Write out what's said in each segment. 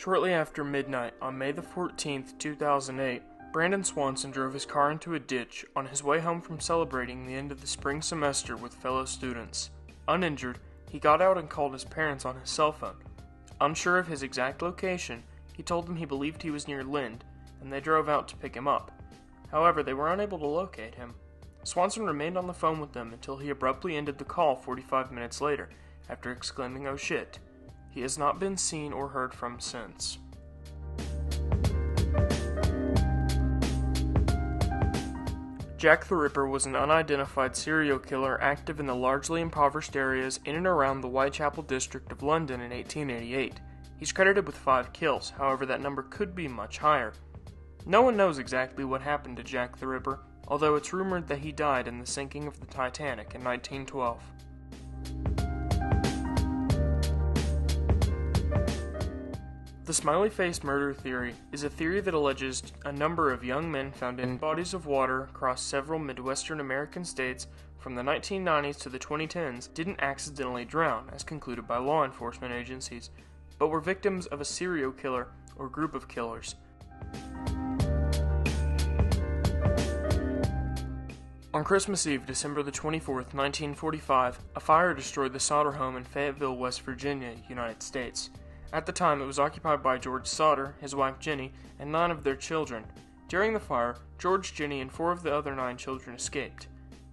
Shortly after midnight on May the 14th, 2008, Brandon Swanson drove his car into a ditch on his way home from celebrating the end of the spring semester with fellow students. Uninjured, he got out and called his parents on his cell phone. Unsure of his exact location, he told them he believed he was near Lind, and they drove out to pick him up. However, they were unable to locate him. Swanson remained on the phone with them until he abruptly ended the call 45 minutes later, after exclaiming, "Oh shit." He has not been seen or heard from since. Jack the Ripper was an unidentified serial killer active in the largely impoverished areas in and around the Whitechapel district of London in 1888. He's credited with 5 kills, however that number could be much higher. No one knows exactly what happened to Jack the Ripper, although it's rumored that he died in the sinking of the Titanic in 1912. The smiley-face murder theory is a theory that alleges a number of young men found in bodies of water across several Midwestern American states from the 1990s to the 2010s didn't accidentally drown, as concluded by law enforcement agencies, but were victims of a serial killer or group of killers. On Christmas Eve, December the 24th, 1945, a fire destroyed the Sauter home in Fayetteville, West Virginia, United States. At the time, it was occupied by George Sauter, his wife Jenny, and 9 of their children. During the fire, George, Jenny, and 4 of the other 9 children escaped.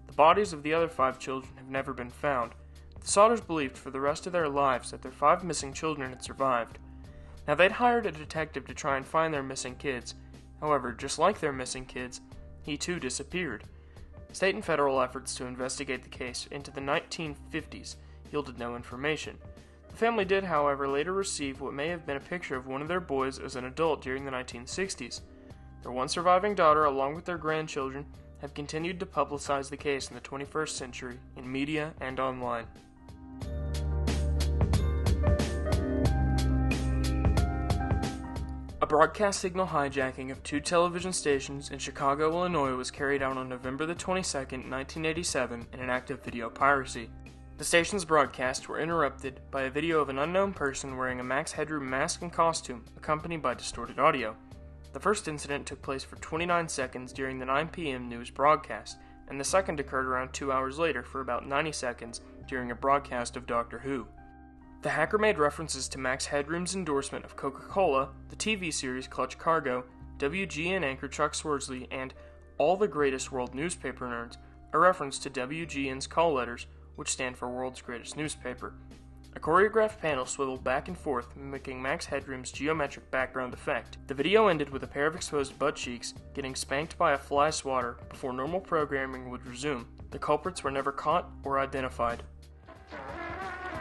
The bodies of the other 5 children have never been found. The Sauters believed for the rest of their lives that their 5 missing children had survived. Now, they'd hired a detective to try and find their missing kids. However, just like their missing kids, he too disappeared. State and federal efforts to investigate the case into the 1950s yielded no information. The family did, however, later receive what may have been a picture of one of their boys as an adult during the 1960s. Their one surviving daughter, along with their grandchildren, have continued to publicize the case in the 21st century in media and online. A broadcast signal hijacking of 2 television stations in Chicago, Illinois was carried out on November the 22nd, 1987 in an act of video piracy. The station's broadcasts were interrupted by a video of an unknown person wearing a Max Headroom mask and costume, accompanied by distorted audio. The first incident took place for 29 seconds during the 9 p.m. news broadcast, and the second occurred around 2 hours later for about 90 seconds during a broadcast of Doctor Who. The hacker made references to Max Headroom's endorsement of Coca-Cola, the TV series Clutch Cargo, WGN anchor Chuck Sworsley, and All the Greatest World Newspaper Nerds, a reference to WGN's call letters, which stand for World's Greatest Newspaper. A choreographed panel swiveled back and forth, mimicking Max Headroom's geometric background effect. The video ended with a pair of exposed butt cheeks getting spanked by a fly swatter before normal programming would resume. The culprits were never caught or identified.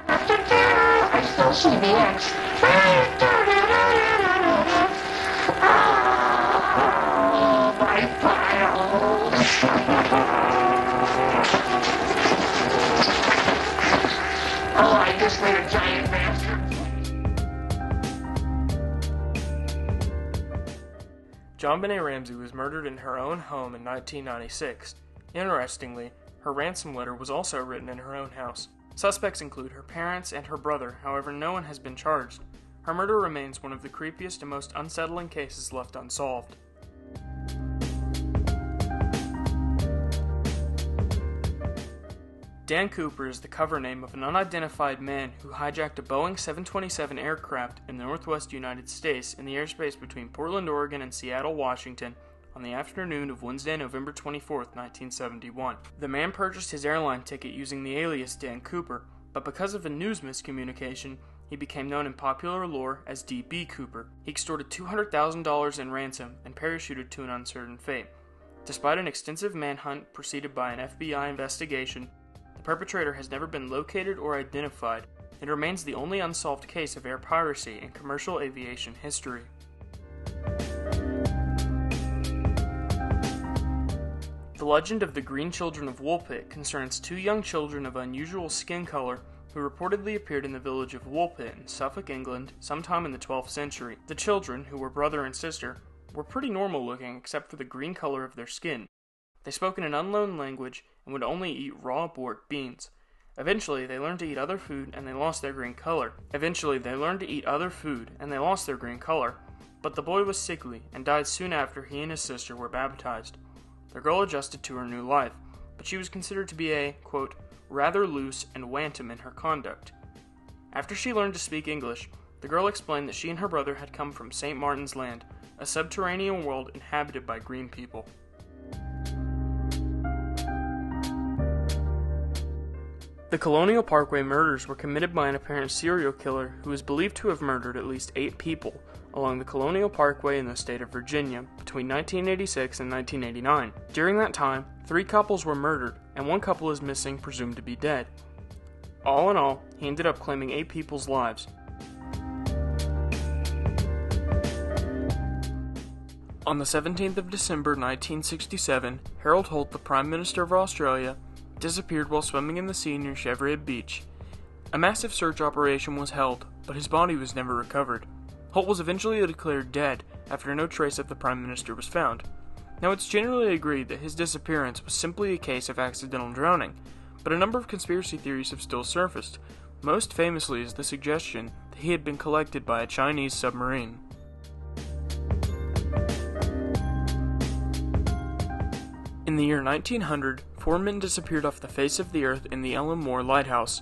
I still see the X. Oh, my Oh, I just made a giant bastard. JonBenet Ramsey was murdered in her own home in 1996. Interestingly, her ransom letter was also written in her own house. Suspects include her parents and her brother, however no one has been charged. Her murder remains one of the creepiest and most unsettling cases left unsolved. Dan Cooper is the cover name of an unidentified man who hijacked a Boeing 727 aircraft in the northwest United States in the airspace between Portland, Oregon and Seattle, Washington on the afternoon of Wednesday, November 24, 1971. The man purchased his airline ticket using the alias Dan Cooper, but because of a news miscommunication, he became known in popular lore as D.B. Cooper. He extorted $200,000 in ransom and parachuted to an uncertain fate. Despite an extensive manhunt preceded by an FBI investigation, the perpetrator has never been located or identified and remains the only unsolved case of air piracy in commercial aviation history. The legend of the Green Children of Woolpit concerns 2 young children of unusual skin color who reportedly appeared in the village of Woolpit in Suffolk, England, sometime in the 12th century. The children, who were brother and sister, were pretty normal looking except for the green color of their skin. They spoke in an unknown language and would only eat raw boiled beans. Eventually, they learned to eat other food and they lost their green color. But the boy was sickly and died soon after he and his sister were baptized. The girl adjusted to her new life, but she was considered to be a, quote, rather loose and wanton in her conduct. After she learned to speak English, the girl explained that she and her brother had come from St. Martin's Land, a subterranean world inhabited by green people. The Colonial Parkway murders were committed by an apparent serial killer who is believed to have murdered at least 8 people along the Colonial Parkway in the state of Virginia between 1986 and 1989. During that time, 3 couples were murdered, and 1 couple is missing, presumed to be dead. All in all, he ended up claiming 8 people's lives. On the 17th of December 1967, Harold Holt, the Prime Minister of Australia, disappeared while swimming in the sea near Cheviot Beach. A massive search operation was held, but his body was never recovered. Holt was eventually declared dead after no trace of the Prime Minister was found. Now, it's generally agreed that his disappearance was simply a case of accidental drowning, but a number of conspiracy theories have still surfaced. Most famously is the suggestion that he had been collected by a Chinese submarine. In the year 1900, 4 men disappeared off the face of the earth in the Ellen Moore Lighthouse.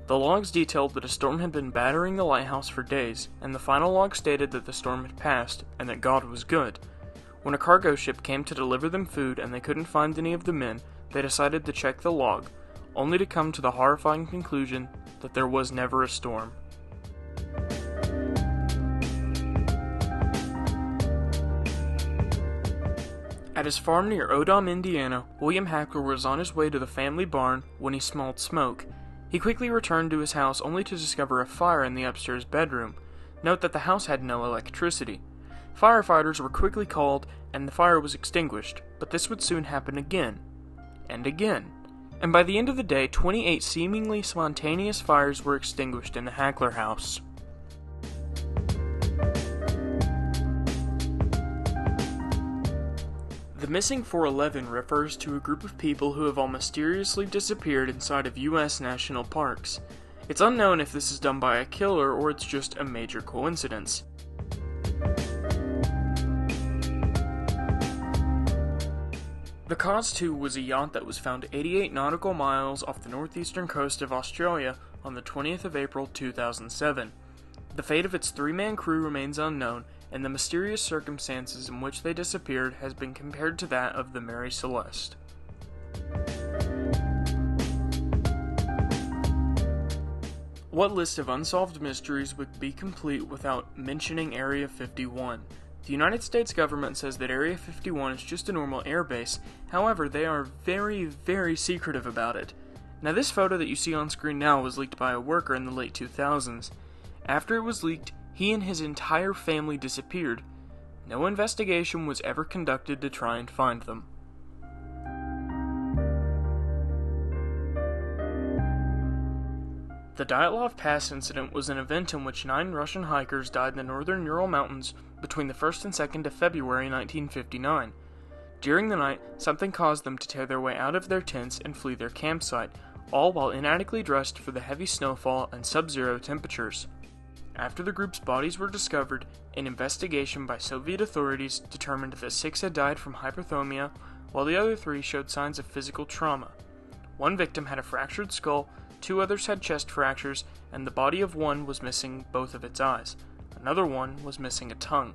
The logs detailed that a storm had been battering the lighthouse for days, and the final log stated that the storm had passed and that God was good. When a cargo ship came to deliver them food and they couldn't find any of the men, they decided to check the log, only to come to the horrifying conclusion that there was never a storm. At his farm near Odom, Indiana, William Hacker was on his way to the family barn when he smelled smoke. He quickly returned to his house only to discover a fire in the upstairs bedroom. Note that the house had no electricity. Firefighters were quickly called and the fire was extinguished, but this would soon happen again, and again. And by the end of the day, 28 seemingly spontaneous fires were extinguished in the Hackler house. The missing 411 refers to a group of people who have all mysteriously disappeared inside of U.S. national parks. It's unknown if this is done by a killer or it's just a major coincidence. The Cause 2 was a yacht that was found 88 nautical miles off the northeastern coast of Australia on the 20th of April 2007. The fate of its 3-man crew remains unknown, and the mysterious circumstances in which they disappeared has been compared to that of the Mary Celeste. What list of unsolved mysteries would be complete without mentioning Area 51? The United States government says that Area 51 is just a normal airbase, however, they are very, very secretive about it. Now, this photo that you see on screen now was leaked by a worker in the late 2000s. After it was leaked, he and his entire family disappeared. No investigation was ever conducted to try and find them. The Dyatlov Pass incident was an event in which 9 Russian hikers died in the northern Ural Mountains between the 1st and 2nd of February 1959. During the night, something caused them to tear their way out of their tents and flee their campsite, all while inadequately dressed for the heavy snowfall and sub-zero temperatures. After the group's bodies were discovered, an investigation by Soviet authorities determined that 6 had died from hypothermia, while the other 3 showed signs of physical trauma. 1 victim had a fractured skull, 2 others had chest fractures, and the body of 1 was missing both of its eyes. Another 1 was missing a tongue.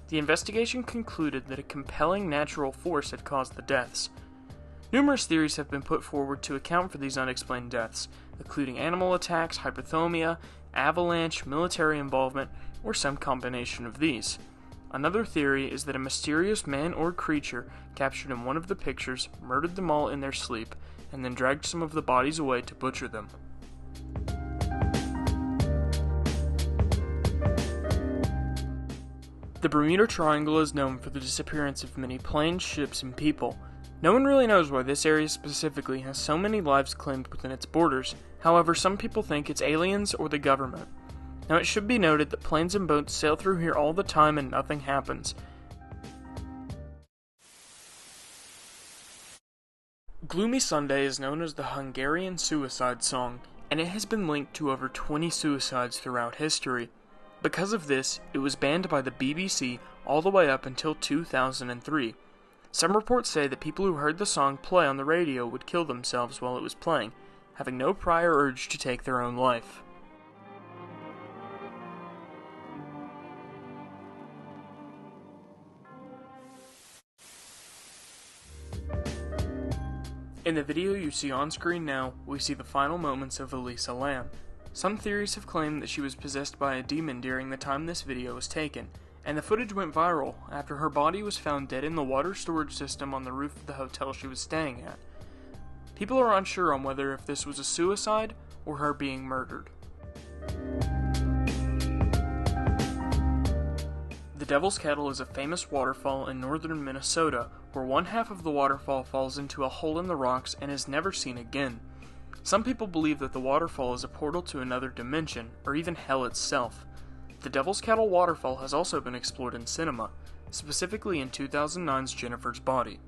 The investigation concluded that a compelling natural force had caused the deaths. Numerous theories have been put forward to account for these unexplained deaths, including animal attacks, hypothermia, avalanche, military involvement, or some combination of these. Another theory is that a mysterious man or creature captured in one of the pictures murdered them all in their sleep, and then dragged some of the bodies away to butcher them. The Bermuda Triangle is known for the disappearance of many planes, ships, and people. No one really knows why this area specifically has so many lives claimed within its borders. However, some people think it's aliens or the government. Now, it should be noted that planes and boats sail through here all the time and nothing happens. Gloomy Sunday is known as the Hungarian suicide song, and it has been linked to over 20 suicides throughout history. Because of this, it was banned by the BBC all the way up until 2003. Some reports say that people who heard the song play on the radio would kill themselves while it was playing, having no prior urge to take their own life. In the video you see on screen now, we see the final moments of Elisa Lam. Some theories have claimed that she was possessed by a demon during the time this video was taken, and the footage went viral after her body was found dead in the water storage system on the roof of the hotel she was staying at. People are unsure on whether if this was a suicide or her being murdered. The Devil's Kettle is a famous waterfall in northern Minnesota where one half of the waterfall falls into a hole in the rocks and is never seen again. Some people believe that the waterfall is a portal to another dimension, or even hell itself. The Devil's Kettle waterfall has also been explored in cinema, specifically in 2009's Jennifer's Body.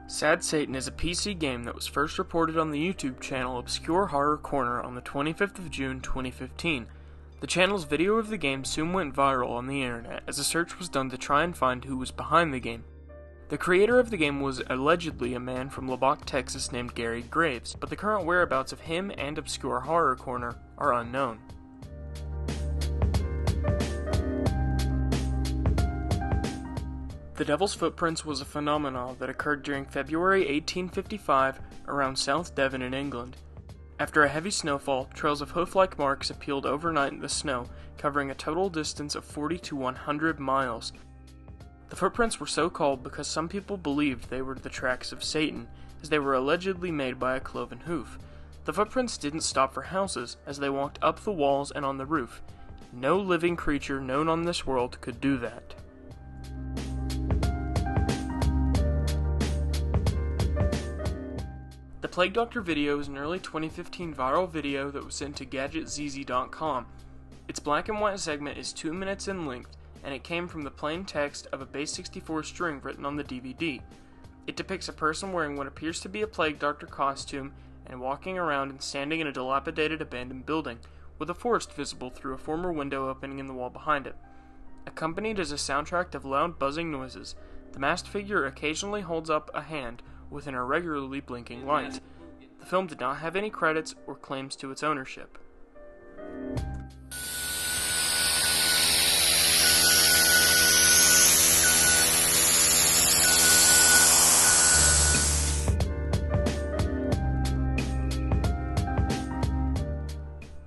Sad Satan is a PC game that was first reported on the YouTube channel Obscure Horror Corner on the 25th of June 2015. The channel's video of the game soon went viral on the internet as a search was done to try and find who was behind the game. The creator of the game was allegedly a man from Lubbock, Texas named Gary Graves, but the current whereabouts of him and Obscure Horror Corner are unknown. The Devil's Footprints was a phenomenon that occurred during February 1855 around South Devon in England. After a heavy snowfall, trails of hoof-like marks appeared overnight in the snow, covering a total distance of 40 to 100 miles. The footprints were so called because some people believed they were the tracks of Satan, as they were allegedly made by a cloven hoof. The footprints didn't stop for houses, as they walked up the walls and on the roof. No living creature known on this world could do that. The Plague Doctor video is an early 2015 viral video that was sent to GadgetZZ.com. Its black and white segment is 2 minutes in length, and it came from the plain text of a base 64 string written on the DVD. It depicts a person wearing what appears to be a Plague Doctor costume and walking around and standing in a dilapidated abandoned building, with a forest visible through a former window opening in the wall behind it. Accompanied is a soundtrack of loud buzzing noises. The masked figure occasionally holds up a hand with an irregularly blinking light. The film did not have any credits or claims to its ownership.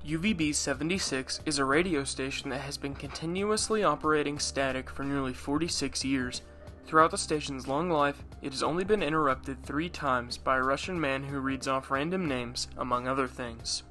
UVB 76 is a radio station that has been continuously operating static for nearly 46 years. Throughout the station's long life, it has only been interrupted 3 times by a Russian man who reads off random names, among other things.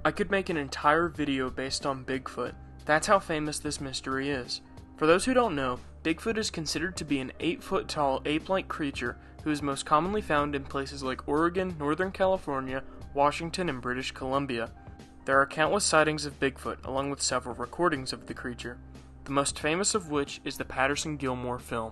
I could make an entire video based on Bigfoot. That's how famous this mystery is. For those who don't know, Bigfoot is considered to be an 8-foot-tall ape-like creature who is most commonly found in places like Oregon, Northern California, Washington, and British Columbia. There are countless sightings of Bigfoot, along with several recordings of the creature, the most famous of which is the Patterson-Gilmore film.